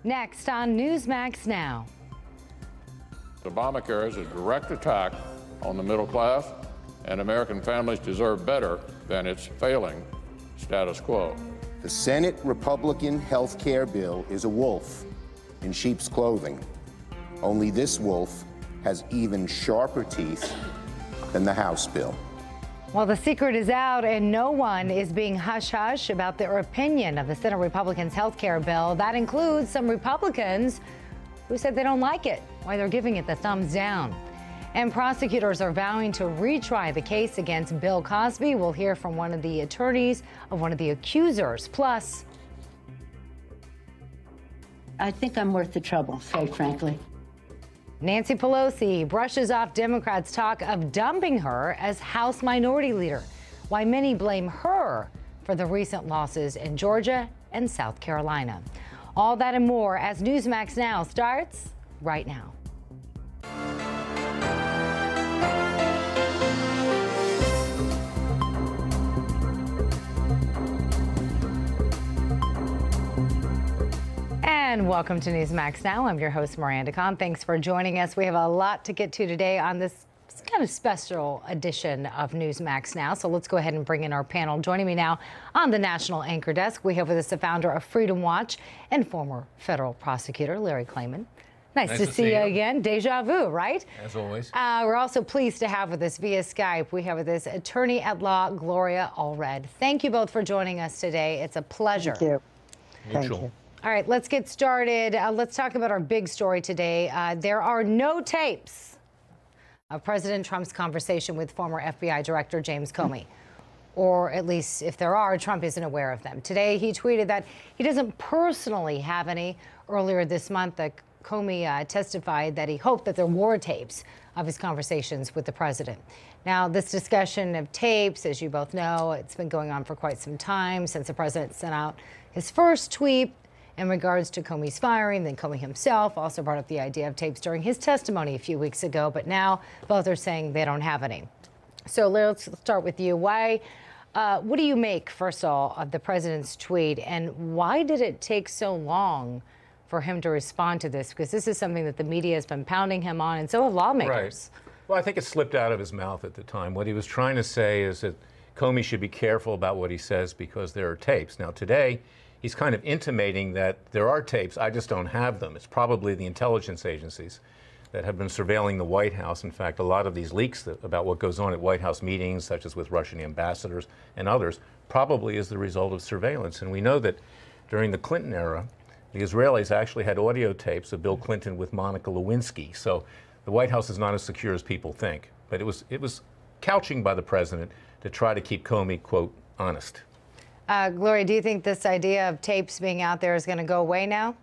Next on Newsmax Now. Obamacare is a direct attack on the middle class, and American families deserve better than its failing status quo. The Senate Republican health care bill is a wolf in sheep's clothing. Only this wolf has even sharper teeth than the House bill. Well, the secret is out, and no one is being hush-hush about their opinion of the Senate Republicans' health care bill. That includes some Republicans who said they don't like it, why they're giving it the thumbs down. And prosecutors are vowing to retry the case against Bill Cosby. We'll hear from one of the attorneys of one of the accusers. Plus, I think I'm worth the trouble, quite frankly. Nancy Pelosi brushes off Democrats' talk of dumping her as House Minority Leader. Why many blame her for the recent losses in Georgia and South Carolina. All that and more as Newsmax Now starts right now. And welcome to Newsmax Now. I'm your host, Miranda Khan. Thanks for joining us. We have a lot to get to today on this kind of special edition of Newsmax Now. So let's go ahead and bring in our panel. Joining me now on the national anchor desk, we have with us the founder of Freedom Watch and former federal prosecutor, Larry Klayman. Nice to see you again. Deja vu, right? As always. We're also pleased to have with us via Skype. We have with us attorney at law, Gloria Allred. Thank you both for joining us today. It's a pleasure. Thank you. Thank you. All right, let's get started. Let's talk about our big story today. There are no tapes of President Trump's conversation with former FBI Director James Comey. Or at least if there are, Trump isn't aware of them. Today, he tweeted that he doesn't personally have any. Earlier this month, Comey testified that he hoped that there were tapes of his conversations with the president. Now, this discussion of tapes, as you both know, it's been going on for quite some time since the president sent out his first tweet in regards to Comey's firing. Then Comey himself also brought up the idea of tapes during his testimony a few weeks ago, but now both are saying they don't have any. So let's start with you. What do you make, first of all, of the president's tweet, and why did it take so long for him to respond to this? Because this is something that the media has been pounding him on, and so have lawmakers. Right. Well, I think it slipped out of his mouth at the time. What he was trying to say is that Comey should be careful about what he says because there are tapes. Now, today, he's kind of intimating that there are tapes, I just don't have them. It's probably the intelligence agencies that have been surveilling the White House. In fact, a lot of these leaks about what goes on at White House meetings, such as with Russian ambassadors and others, probably is the result of surveillance. And we know that during the Clinton era, the Israelis actually had audio tapes of Bill Clinton with Monica Lewinsky. So the White House is not as secure as people think. But it was couching by the president to try to keep Comey, quote, honest. Gloria, do you think this idea of tapes being out there is going to go away now?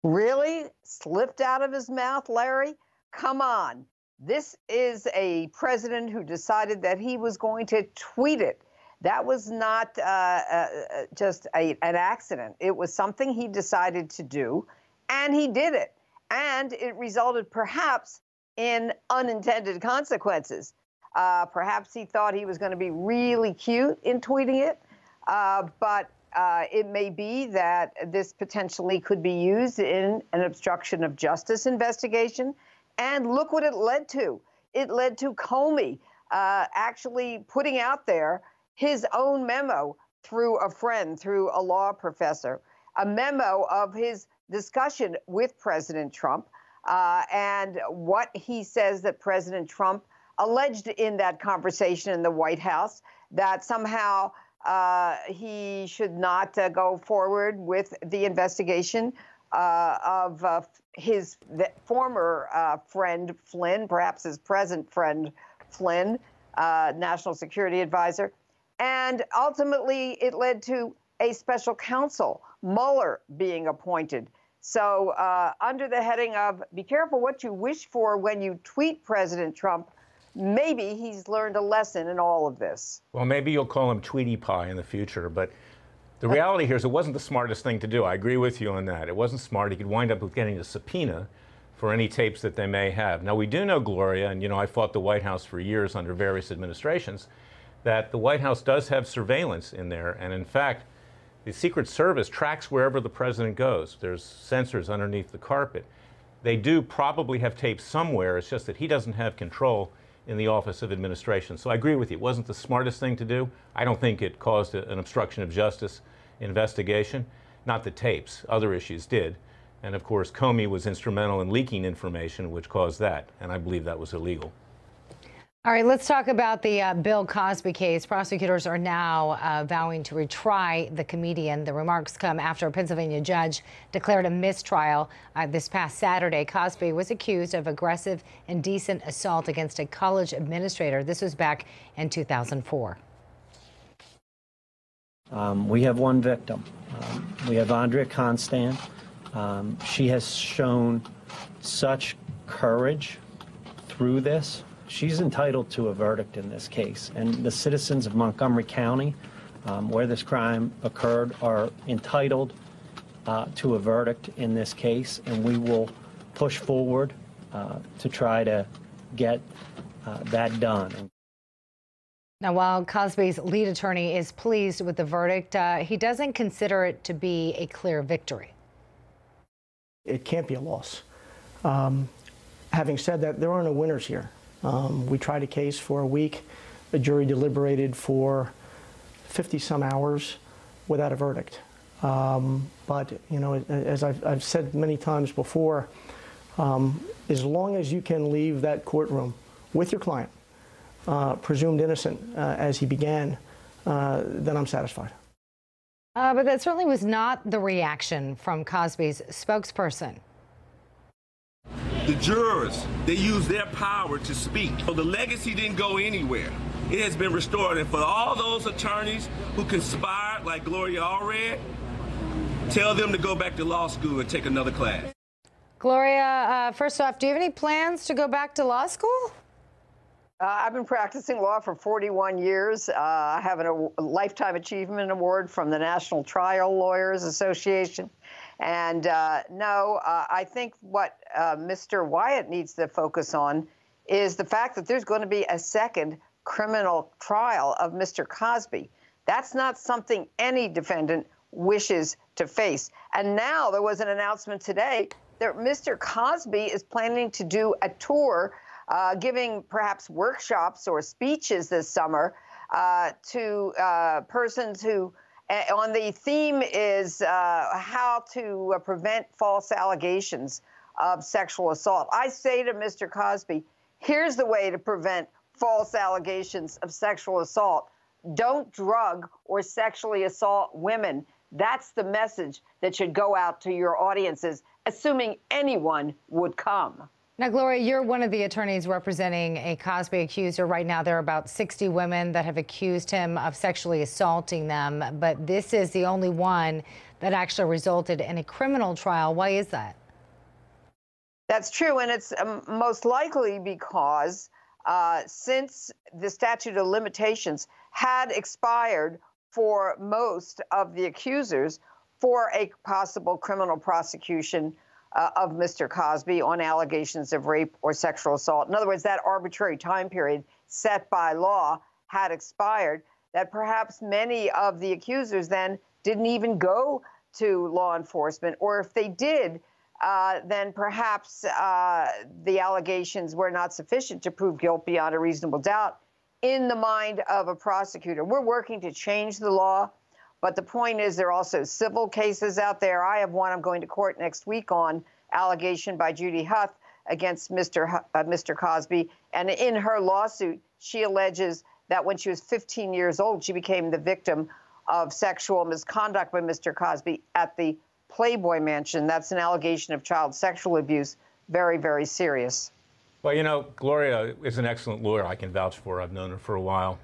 Really? Slipped out of his mouth, Larry? Come on. This is a president who decided that he was going to tweet it. That was not just an accident. It was something he decided to do, and he did it. And it resulted perhaps in unintended consequences. Perhaps he thought he was going to be really cute in tweeting it, but it may be that this potentially could be used in an obstruction of justice investigation. And look what it led to. It led to Comey actually putting out there his own memo through a friend, through a law professor, a memo of his discussion with President Trump and what he says that President Trump alleged in that conversation in the White House, that somehow he should not go forward with the investigation of his former friend Flynn, perhaps his present friend Flynn, national security advisor. And ultimately, it led to a special counsel, Mueller, being appointed. So under the heading of be careful what you wish for when you tweet President Trump, maybe he's learned a lesson in all of this. Well, maybe you'll call him Tweety Pie in the future, but the reality here is it wasn't the smartest thing to do. I agree with you on that. It wasn't smart. He could wind up with getting a subpoena for any tapes that they may have. Now, we do know, Gloria, and I fought the White House for years under various administrations, that the White House does have surveillance in there, and in fact, The Secret Service tracks wherever the president goes. There's sensors underneath the carpet. They do probably have tapes somewhere. It's just that he doesn't have control in the Office of Administration. So I agree with you. It wasn't the smartest thing to do. I don't think it caused an obstruction of justice investigation. Not the tapes. Other issues did. And of course, Comey was instrumental in leaking information, which caused that. And I believe that was illegal. All right, let's talk about the Bill Cosby case. Prosecutors are now vowing to retry the comedian. The remarks come after a Pennsylvania judge declared a mistrial this past Saturday. Cosby was accused of aggressive, indecent assault against a college administrator. This was back in 2004. We have one victim. We have Andrea Constant. She has shown such courage through this. She's entitled to a verdict in this case, and the citizens of Montgomery County, where this crime occurred, are entitled to a verdict in this case, and we will push forward to try to get that done. Now, while Cosby's lead attorney is pleased with the verdict, he doesn't consider it to be a clear victory. It can't be a loss. Having said that, there are no winners here. We tried a case for a week. The jury deliberated for 50-some hours without a verdict. But, you know, as I've said many times before, as long as you can leave that courtroom with your client, presumed innocent as he began, then I'm satisfied. But that certainly was not the reaction from Cosby's spokesperson. The jurors, they used their power to speak. So the legacy didn't go anywhere. It has been restored. And for all those attorneys who conspired, like Gloria Allred, tell them to go back to law school and take another class. Gloria, first off, do you have any plans to go back to law school? I've been practicing law for 41 years. I have a Lifetime Achievement Award from the National Trial Lawyers Association. And no, I think what Mr. Wyatt needs to focus on is the fact that there's going to be a second criminal trial of Mr. Cosby. That's not something any defendant wishes to face. And now there was an announcement today that Mr. Cosby is planning to do a tour, giving perhaps workshops or speeches this summer to persons who, on the theme is how to prevent false allegations of sexual assault. I say to Mr. Cosby, here's the way to prevent false allegations of sexual assault. Don't drug or sexually assault women. That's the message that should go out to your audiences, assuming anyone would come. Now, Gloria, you're one of the attorneys representing a Cosby accuser. Right now, there are about 60 women that have accused him of sexually assaulting them, but this is the only one that actually resulted in a criminal trial. Why is that? That's true, and it's most likely because since the statute of limitations had expired for most of the accusers for a possible criminal prosecution of Mr. Cosby on allegations of rape or sexual assault. In other words, that arbitrary time period set by law had expired, that perhaps many of the accusers then didn't even go to law enforcement, or if they did, then perhaps the allegations were not sufficient to prove guilt beyond a reasonable doubt in the mind of a prosecutor. We're working to change the law. But the point is, there are also civil cases out there. I have one I'm going to court next week on, allegation by Judy Huth against Mr. Cosby. And in her lawsuit, she alleges that when she was 15 years old, she became the victim of sexual misconduct by Mr. Cosby at the Playboy Mansion. That's an allegation of child sexual abuse. Very, very serious. Well, you know, Gloria is an excellent lawyer. I can vouch for her. I've known her for a while.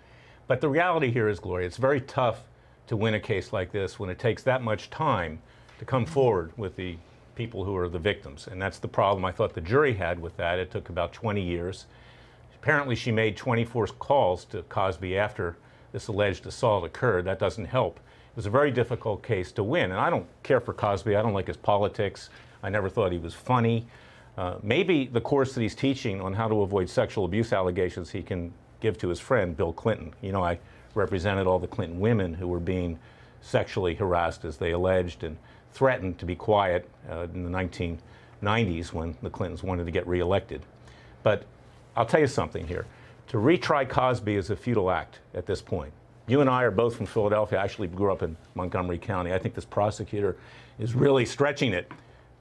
But the reality here is, Gloria, it's very tough to win a case like this when it takes that much time to come forward with the people who are the victims. And that's the problem I thought the jury had with that. It took about 20 years. Apparently she made 24 calls to Cosby after this alleged assault occurred. That doesn't help. It was a very difficult case to win. And I don't care for Cosby. I don't like his politics. I never thought he was funny. Maybe the course that he's teaching on how to avoid sexual abuse allegations he can give to his friend, Bill Clinton. You know, I represented all the Clinton women who were being sexually harassed, as they alleged, and threatened to be quiet in the 1990s when the Clintons wanted to get reelected. But I'll tell you something here. To retry Cosby is a futile act at this point. You and I are both from Philadelphia. I actually grew up in Montgomery County. I think this prosecutor is really stretching it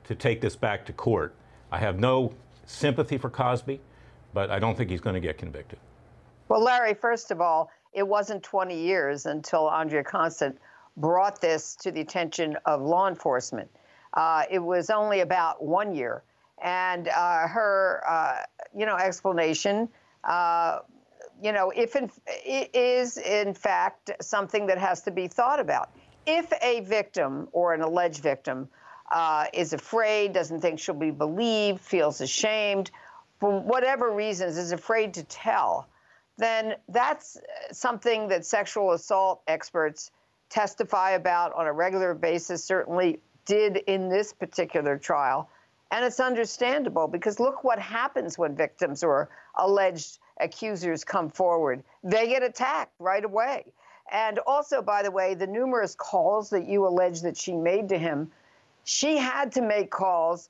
to take this back to court. I have no sympathy for Cosby, but I don't think he's going to get convicted. Well, Larry, first of all, it wasn't 20 years until Andrea Constand brought this to the attention of law enforcement. It was only about 1 year. And her, explanation, it is in fact something that has to be thought about. If a victim or an alleged victim is afraid, doesn't think she'll be believed, feels ashamed, for whatever reasons is afraid to tell, then that's something that sexual assault experts testify about on a regular basis, certainly did in this particular trial. And it's understandable because look what happens when victims or alleged accusers come forward. They get attacked right away. And also, by the way, the numerous calls that you allege that she made to him, she had to make calls.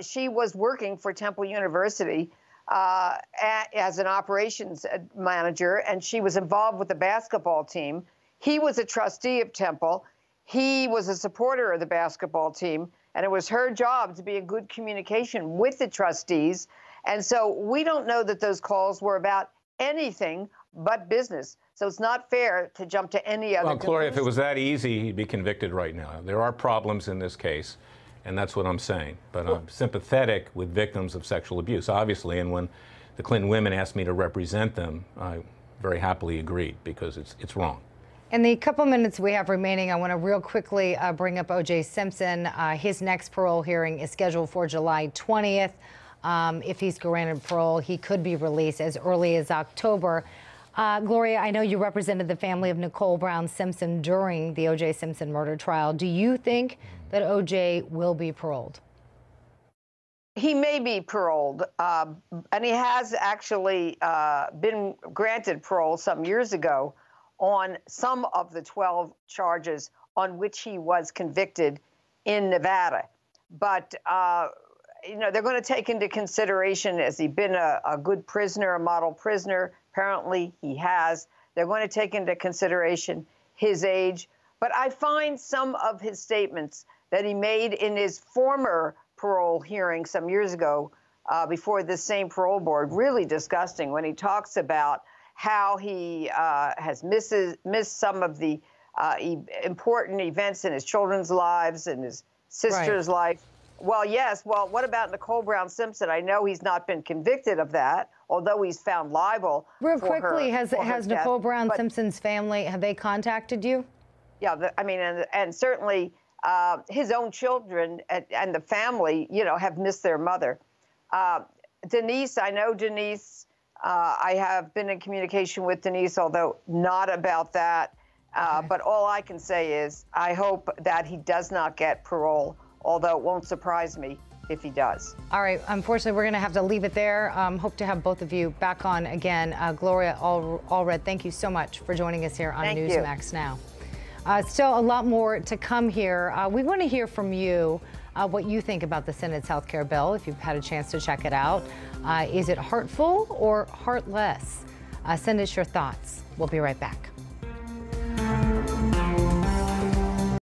She was working for Temple University as an operations manager, and she was involved with the basketball team. He was a trustee of Temple. He was a supporter of the basketball team, and it was her job to be in good communication with the trustees. And so we don't know that those calls were about anything but business. So it's not fair to jump to any other. Well, Gloria, if it was that easy, he'd be convicted right now. There are problems in this case, and that's what I'm saying. But I'm sympathetic with victims of sexual abuse, obviously. And when the Clinton women asked me to represent them, I very happily agreed because it's wrong. In the couple minutes we have remaining, I want to real quickly bring up O.J. Simpson. His next parole hearing is scheduled for July 20th. If he's granted parole, he could be released as early as October. Gloria, I know you represented the family of Nicole Brown Simpson during the O.J. Simpson murder trial. Do you think that O.J. will be paroled? He may be paroled, and he has actually been granted parole some years ago on some of the 12 charges on which he was convicted in Nevada. But, they're going to take into consideration, has he been a good prisoner, a model prisoner? Apparently he has. They're going to take into consideration his age. But I find some of his statements that he made in his former parole hearing some years ago before this same parole board really disgusting when he talks about how he has missed some of the important events in his children's lives and his sister's life. Well, yes. Well, what about Nicole Brown Simpson? I know he's not been convicted of that, although he's found liable. Real quickly, has Nicole Brown Simpson's family, have they contacted you? Yeah, and certainly his own children and the family, have missed their mother. Denise, I know Denise. I have been in communication with Denise, although not about that. But all I can say is I hope that he does not get parole, although it won't surprise me if he does. All right. Unfortunately, we're going to have to leave it there. Hope to have both of you back on again. Gloria Allred, thank you so much for joining us here on Newsmax Now. Still a lot more to come here. We want to hear from you what you think about the Senate's health care bill, if you've had a chance to check it out. Is it heartful or heartless? Send us your thoughts. We'll be right back.